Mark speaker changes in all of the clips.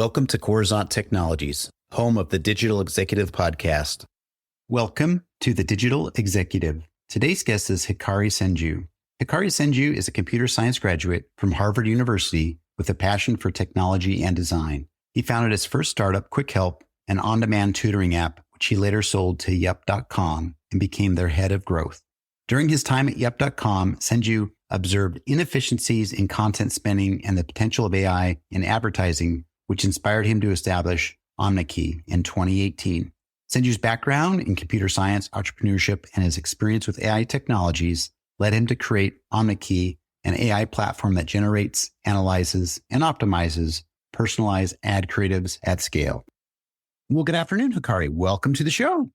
Speaker 1: Welcome to Coruzant Technologies, home of the Digital Executive Podcast. Welcome to the Digital Executive. Today's guest is Hikari Senju. Hikari Senju is a computer science graduate from Harvard University with a passion for technology and design. He founded his first startup, Quick Help, an on-demand tutoring app, which he later sold to Yep.com and became their head of growth. During his time at Yep.com, Senju observed inefficiencies in content spending and the potential of AI in advertising, which inspired him to establish Omneky in 2018. Senju's background in computer science, entrepreneurship, and his experience with AI technologies led him to create Omneky, an AI platform that generates, analyzes, and optimizes personalized ad creatives at scale. Well, good afternoon, Hikari. Welcome to the show.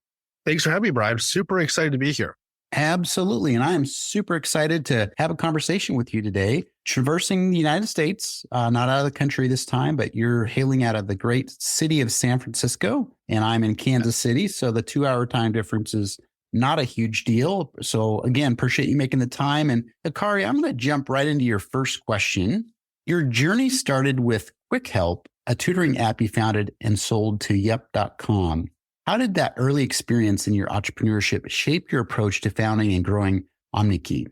Speaker 2: Thanks for having me, Brian. I'm super excited to be here.
Speaker 1: Absolutely. And I am super excited to have a conversation with you today, traversing the United States, not out of the country this time, but you're hailing out of the great city of San Francisco, and I'm in Kansas City. So the 2-hour time difference is not a huge deal. So again, appreciate you making the time. And Hikari, I'm going to jump right into your first question. Your journey started with Quick Help, a tutoring app you founded and sold to Yep.com. How did that early experience in your entrepreneurship shape your approach to founding and growing Omneky?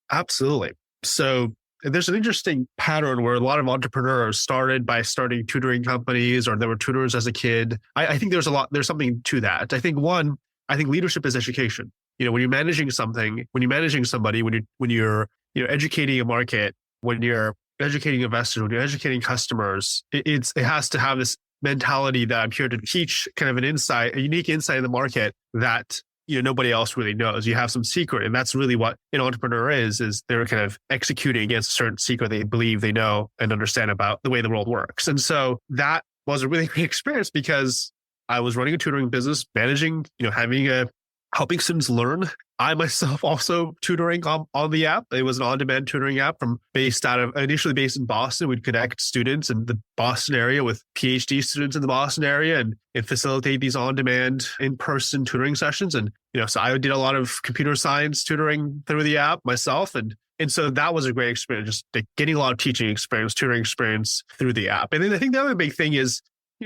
Speaker 2: Absolutely. So there's an interesting pattern where a lot of entrepreneurs started by starting tutoring companies, or they were tutors as a kid. I think there's something to that. I think leadership is education. You know, when you're managing something, when you're managing somebody, when you're educating a market, when you're educating investors, when you're educating customers, it has to have this mentality that I'm here to teach kind of a unique insight in the market that nobody else really knows. You have some secret, and that's really what an entrepreneur is they're kind of executing against a certain secret they believe they know and understand about the way the world works. And so that was a really great experience because I was running a tutoring business, managing, helping students learn. I myself also tutoring on the app. It was an on-demand tutoring app initially based in Boston. We'd connect students in the Boston area with PhD students in the Boston area and facilitate these on-demand in-person tutoring sessions. And, so I did a lot of computer science tutoring through the app myself. And so that was a great experience, just getting a lot of teaching experience, tutoring experience through the app. And then I think the other big thing is,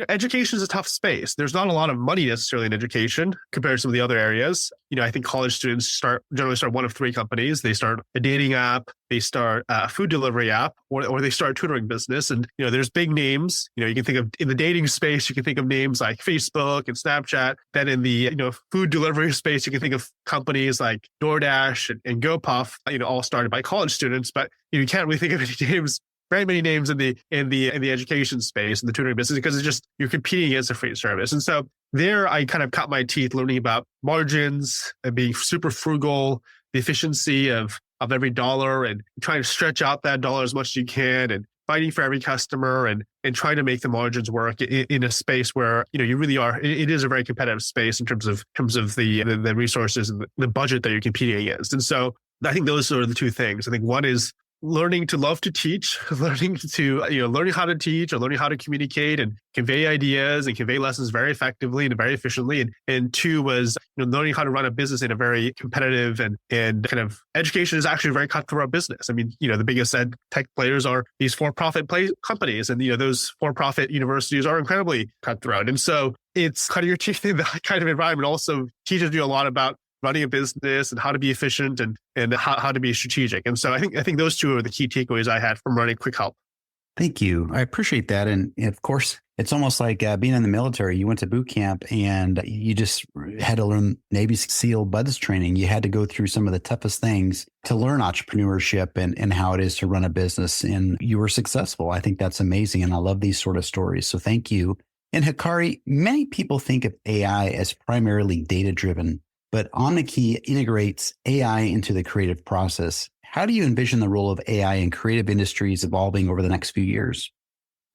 Speaker 2: education is a tough space. There's not a lot of money necessarily in education compared to some of the other areas. I think college students generally start one of three companies. They start a dating app, they start a food delivery app, or they start a tutoring business. And, there's big names. You can think of, in the dating space, you can think of names like Facebook and Snapchat. Then in the, food delivery space, you can think of companies like DoorDash and GoPuff, all started by college students. But you can't really think of any names, very many names in the education space and the tutoring business, because it's just, you're competing against a free service. And so there I kind of cut my teeth learning about margins and being super frugal, the efficiency of every dollar, and trying to stretch out that dollar as much as you can, and fighting for every customer and trying to make the margins work in a space where, you really are, it is a very competitive space in terms of the resources and the budget that you're competing against. And so I think those are the two things. I think one is learning to love to teach, learning how to teach, or learning how to communicate and convey ideas and convey lessons very effectively and very efficiently. And two was learning how to run a business in a very competitive and kind of, education is actually a very cutthroat business. I mean, the biggest ed tech players are these for-profit companies, and those for-profit universities are incredibly cutthroat. And so it's cutting your teeth in that kind of environment also teaches you a lot about running a business and how to be efficient and how to be strategic. And so I think those two are the key takeaways I had from running Quick Help.
Speaker 1: Thank you. I appreciate that. And of course, it's almost like being in the military. You went to boot camp and you just had to learn Navy SEAL BUDS training. You had to go through some of the toughest things to learn entrepreneurship and how it is to run a business. And you were successful. I think that's amazing. And I love these sort of stories. So thank you. And Hikari, many people think of AI as primarily data-driven, but Omneky integrates AI into the creative process. How do you envision the role of AI in creative industries evolving over the next few years?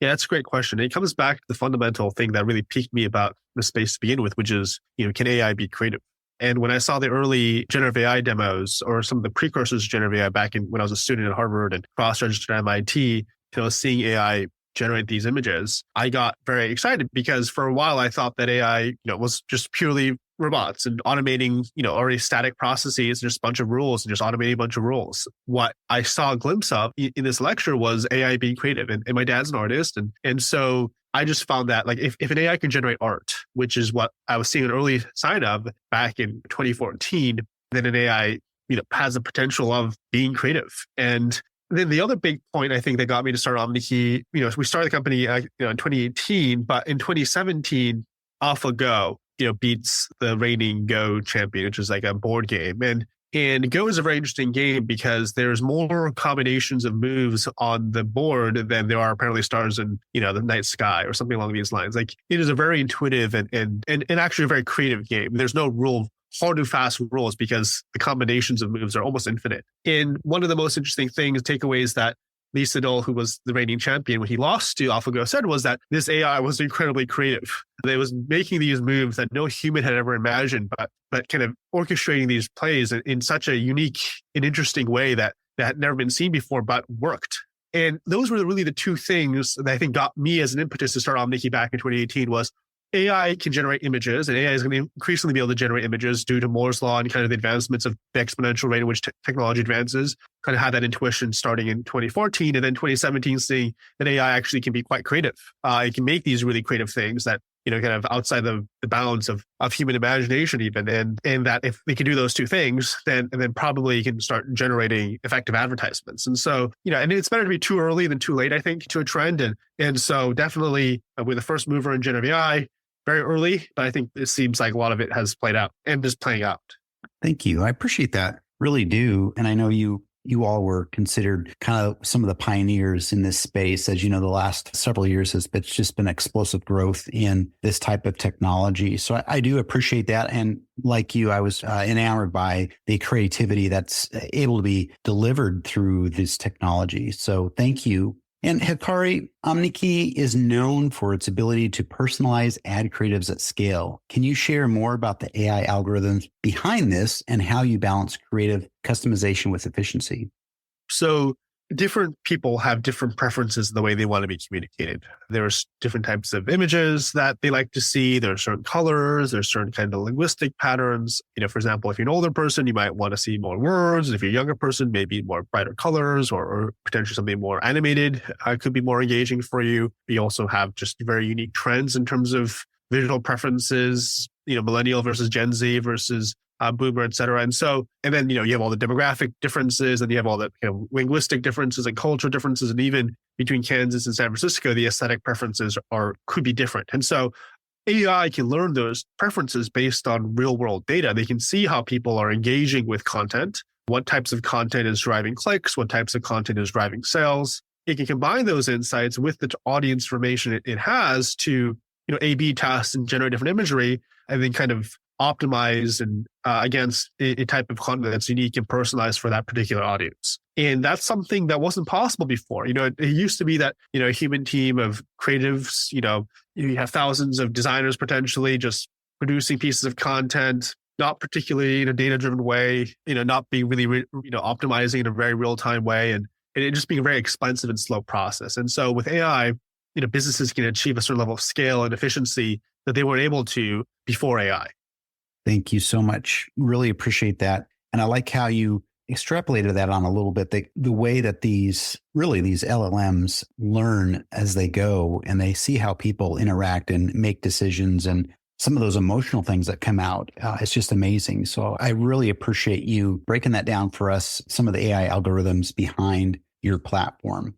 Speaker 2: Yeah, that's a great question. It comes back to the fundamental thing that really piqued me about the space to begin with, which is, can AI be creative? And when I saw the early generative AI demos, or some of the precursors to generative AI back when I was a student at Harvard and cross-registered at MIT, seeing AI generate these images, I got very excited because for a while I thought that AI, was just purely robots and automating, already static processes, just a bunch of rules and just automating a bunch of rules. What I saw a glimpse of in this lecture was AI being creative. And my dad's an artist. And so I just found that like if an AI can generate art, which is what I was seeing an early sign of back in 2014, then an AI, has the potential of being creative. And then the other big point I think that got me to start Omneky, we started the company in 2018, but in 2017, AlphaGo, beats the reigning Go champion, which is like a board game. And Go is a very interesting game because there's more combinations of moves on the board than there are apparently stars in, the night sky or something along these lines. Like it is a very intuitive and actually a very creative game. There's no hard and fast rules because the combinations of moves are almost infinite. And one of the most interesting takeaways that Lee Sedol, who was the reigning champion when he lost to AlphaGo, said was that this AI was incredibly creative. It was making these moves that no human had ever imagined, but kind of orchestrating these plays in such a unique and interesting way that had never been seen before, but worked. And those were really the two things that I think got me as an impetus to start Omneky back in 2018 was AI can generate images, and AI is going to increasingly be able to generate images due to Moore's law and kind of the advancements of the exponential rate in which technology advances. Kind of had that intuition starting in 2014, and then 2017 seeing that AI actually can be quite creative. It can make these really creative things that kind of outside the bounds of human imagination even, and that if they can do those two things, then probably you can start generating effective advertisements. And so, and it's better to be too early than too late, I think, to a trend. And so definitely we're the first mover in generative AI, very early, but I think it seems like a lot of it has played out and is playing out.
Speaker 1: Thank you. I appreciate that. Really do. And I know you all were considered kind of some of the pioneers in this space. As you know, the last several years it's just been explosive growth in this type of technology. So I do appreciate that. And like you, I was enamored by the creativity that's able to be delivered through this technology. So thank you. And Hikari, Omneky is known for its ability to personalize ad creatives at scale. Can you share more about the AI algorithms behind this and how you balance creative customization with efficiency?
Speaker 2: So different people have different preferences in the way they want to be communicated. There's different types of images that they like to see. There are certain colors. There's certain kind of linguistic patterns. For example, if you're an older person, you might want to see more words. If you're a younger person, maybe more brighter colors or potentially something more animated could be more engaging for you. We also have just very unique trends in terms of visual preferences, millennial versus Gen Z versus Boomer, et cetera. And then, you have all the demographic differences and you have all the linguistic differences and cultural differences. And even between Kansas and San Francisco, the aesthetic preferences could be different. And so AI can learn those preferences based on real world data. They can see how people are engaging with content, what types of content is driving clicks, what types of content is driving sales. It can combine those insights with the audience information it has to, A/B test and generate different imagery and then kind of optimize and against a type of content that's unique and personalized for that particular audience. And that's something that wasn't possible before. It used to be that, a human team of creatives, you have thousands of designers potentially just producing pieces of content, not particularly in a data-driven way, not being really, optimizing in a very real-time way and it just being a very expensive and slow process. And so with AI, businesses can achieve a certain level of scale and efficiency that they weren't able to before AI.
Speaker 1: Thank you so much. Really appreciate that. And I like how you extrapolated that on a little bit, the way that these LLMs learn as they go and they see how people interact and make decisions and some of those emotional things that come out. It's just amazing. So I really appreciate you breaking that down for us, some of the AI algorithms behind your platform.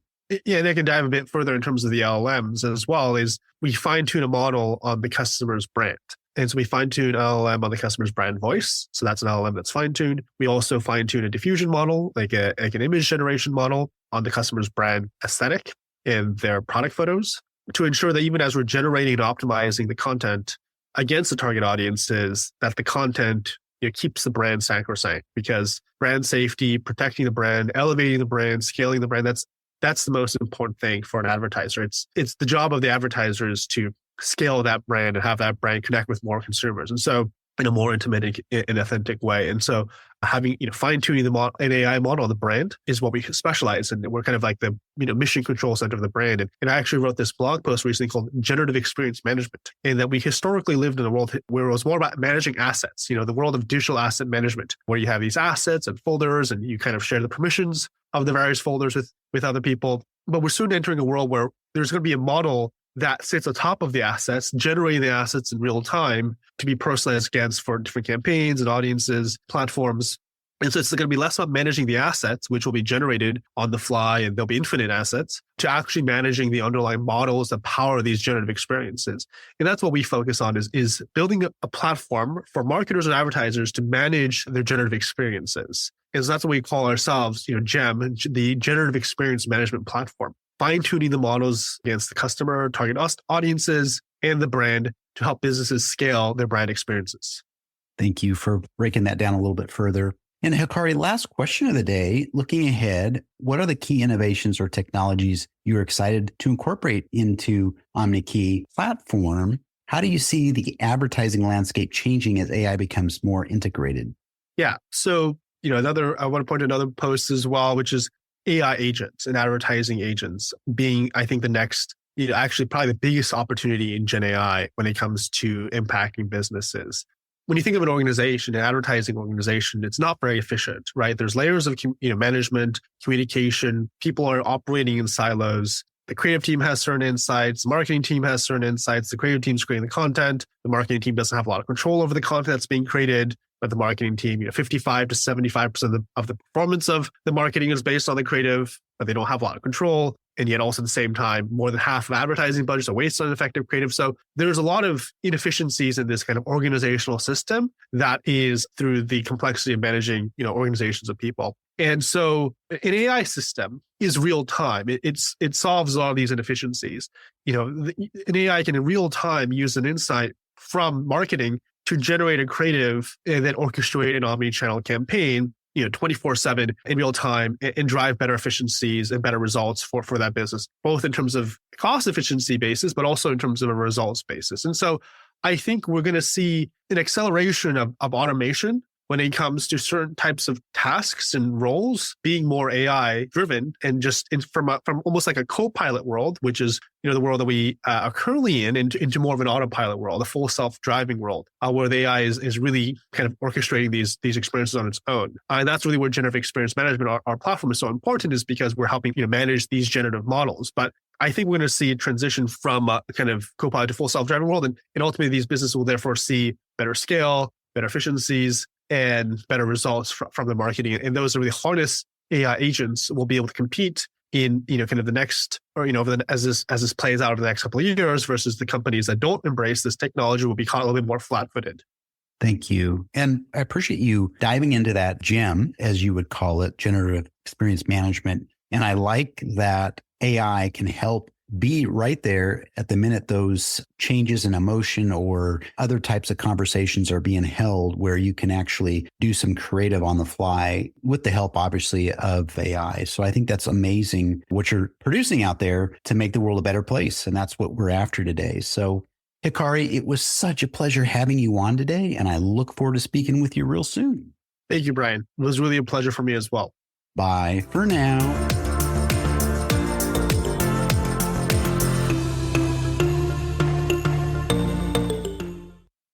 Speaker 2: Yeah, and I can dive a bit further in terms of the LLMs as well, is we fine tune a model on the customer's brand. And so we fine tune LLM on the customer's brand voice. So that's an LLM that's fine tuned. We also fine tune a diffusion model, like an image generation model on the customer's brand aesthetic and their product photos to ensure that even as we're generating and optimizing the content against the target audiences, that the content keeps the brand sacrosanct, because brand safety, protecting the brand, elevating the brand, scaling the brand, that's the most important thing for an advertiser. It's the job of the advertisers to scale that brand and have that brand connect with more consumers. And so in a more intimate and authentic way. And so having, fine-tuning an AI model, the brand is what we specialize in. We're kind of like the, mission control center of the brand. And I actually wrote this blog post recently called Generative Experience Management. And that we historically lived in a world where it was more about managing assets, the world of digital asset management, where you have these assets and folders and you kind of share the permissions of the various folders with other people. But we're soon entering a world where there's going to be a model that sits atop of the assets, generating the assets in real time to be personalized against for different campaigns and audiences, platforms. And so it's going to be less about managing the assets, which will be generated on the fly, and there'll be infinite assets, to actually managing the underlying models that power these generative experiences. And that's what we focus on is building a platform for marketers and advertisers to manage their generative experiences. And so that's what we call ourselves, GEM, the Generative Experience Management Platform. Fine-tuning the models against the customer, target audiences, and the brand to help businesses scale their brand experiences.
Speaker 1: Thank you for breaking that down a little bit further. And Hikari, last question of the day, looking ahead, what are the key innovations or technologies you're excited to incorporate into Omneky platform? How do you see the advertising landscape changing as AI becomes more integrated?
Speaker 2: Yeah. So, I want to point to another post as well, which is AI agents and advertising agents being, I think, the next, actually probably the biggest opportunity in Gen AI when it comes to impacting businesses. When you think of an organization, an advertising organization, it's not very efficient, right? There's layers of management, communication. People are operating in silos. The creative team has certain insights. The marketing team has certain insights. The creative team's creating the content. The marketing team doesn't have a lot of control over the content that's being created. But the marketing team, 55 to 75% of the performance of the marketing is based on the creative, but they don't have a lot of control. And yet also at the same time, more than half of advertising budgets are wasted on effective creative. So there's a lot of inefficiencies in this kind of organizational system that is through the complexity of managing, organizations of people. And so an AI system is real time. It solves a lot of these inefficiencies. An AI can in real time use an insight from marketing to generate a creative and then orchestrate an omni-channel campaign, 24/7 in real time and drive better efficiencies and better results for that business, both in terms of cost efficiency basis, but also in terms of a results basis. And so I think we're going to see an acceleration of automation when it comes to certain types of tasks and roles being more AI driven and just from almost like a co-pilot world, which is, the world that we are currently into more of an autopilot world, a full self-driving world, where the AI is really kind of orchestrating these experiences on its own. And that's really where generative experience management, our platform, is so important, is because we're helping, manage these generative models. But I think we're going to see a transition from a kind of co-pilot to full self-driving world. And ultimately, these businesses will therefore see better scale, better efficiencies, and better results from the marketing. And those are really harness AI agents will be able to compete in, kind of the next, or, as this plays out over the next couple of years, versus the companies that don't embrace this technology will be caught a little bit more flat-footed.
Speaker 1: Thank you. And I appreciate you diving into that GEM, as you would call it, generative experience management. And I like that AI can help be right there at the minute those changes in emotion or other types of conversations are being held, where you can actually do some creative on the fly with the help, obviously, of AI. So I think that's amazing what you're producing out there to make the world a better place. And that's what we're after today. So Hikari, it was such a pleasure having you on today, and I look forward to speaking with you real soon.
Speaker 2: Thank you, Brian. It was really a pleasure for me as well.
Speaker 1: Bye for now.